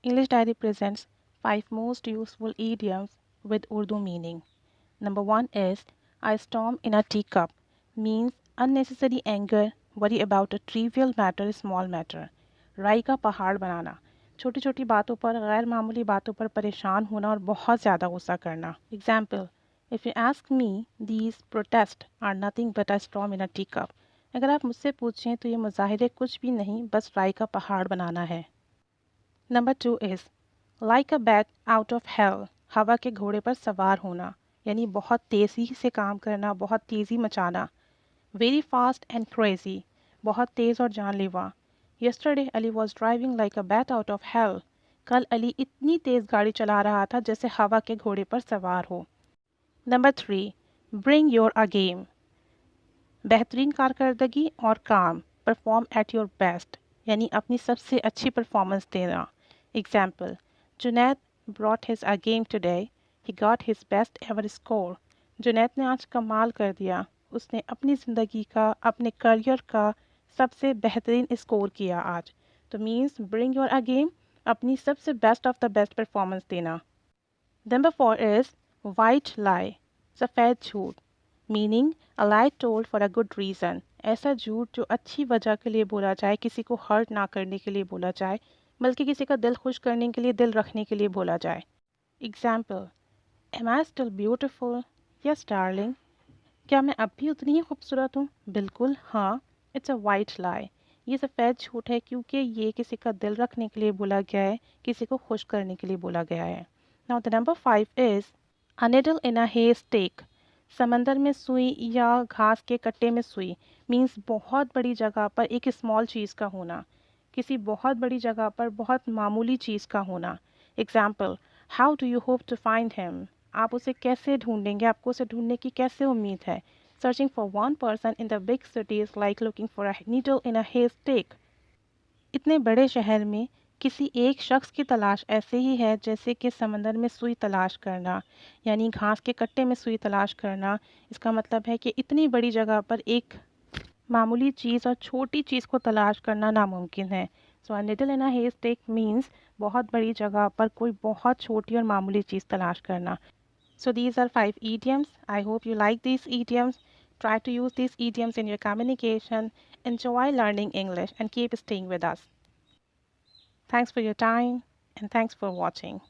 English Diary presents 5 most useful idioms with Urdu meaning. Number 1 is a storm in a teacup means unnecessary anger, worry about a trivial matter, small matter. राई का पहाड़ बनाना छोटी छोटी बातों पर गैर मामूली बातों पर परेशान होना और बहुत ज़्यादा गुस्सा करना. Example if you ask me these protest are nothing but a storm in a tea cup. अगर आप मुझसे पूछें तो ये मुजाहिरे कुछ भी नहीं बस राई का पहाड़ बनाना है. Number 2 is like a bat out of hell. हवा के घोड़े पर सवार होना यानी बहुत तेज़ी से काम करना, बहुत तेज़ी मचाना. वेरी फास्ट एंड क्रेजी बहुत तेज़ और जानलेवा. Yesterday Ali was driving like a bat out of hell. कल अली इतनी तेज़ गाड़ी चला रहा था जैसे हवा के घोड़े पर सवार हो. Number 3 bring your a game. बेहतरीन कारकर्दगी और काम. परफॉर्म एट योर बेस्ट यानी अपनी सबसे अच्छी परफॉर्मेंस देना. Example Junaid brought his a game today. He got his best ever score. Junaid ने आज कमाल कर दिया. उसने अपनी ज़िंदगी का, अपने करियर का सबसे बेहतरीन स्कोर किया आज. तो means bring your a game, अपनी सबसे best of the best performance देना. नंबर 4 इज़ वाइट लाई, सफ़ेद झूठ. Meaning a lie told for a good reason. ऐसा झूठ जो अच्छी वजह के लिए बोला जाए, किसी को हर्ट ना करने के लिए बोला जाए, बल्कि किसी का दिल खुश करने के लिए, दिल रखने के लिए बोला जाए. Example am I still beautiful. Yes darling. क्या मैं अब भी उतनी ही खूबसूरत हूँ? बिल्कुल हाँ. इट्स अ वाइट लाई. ये सफ़ेद झूठ है क्योंकि ये किसी का दिल रखने के लिए बोला गया है, किसी को खुश करने के लिए बोला गया है. Now the number 5 is a needle in a haystack. समंदर में सुई या घास के कट्टे में सुई मीन्स बहुत बड़ी जगह पर एक स्मॉल चीज़ का होना, किसी बहुत बड़ी जगह पर बहुत मामूली चीज़ का होना. Example how do you hope to find him. आप उसे कैसे ढूंढेंगे, आपको उसे ढूंढने की कैसे उम्मीद है. Searching for one person in the big city is like looking for a needle in a haystack. इतने बड़े शहर में किसी एक शख्स की तलाश ऐसे ही है जैसे कि समंदर में सुई तलाश करना, यानी घास के कट्टे में सुई तलाश करना. इसका मतलब है कि इतनी बड़ी जगह पर एक मामूली चीज़ और छोटी चीज़ को तलाश करना नामुमकिन है. सो अ निडल इन अ हेस्टेक मीन्स बहुत बड़ी जगह पर कोई बहुत छोटी और मामूली चीज़ तलाश करना. So these are 5 idioms. I hope you like these idioms. Try to use these idioms in your communication. Enjoy learning English and keep staying with us. Thanks for your time and thanks for watching.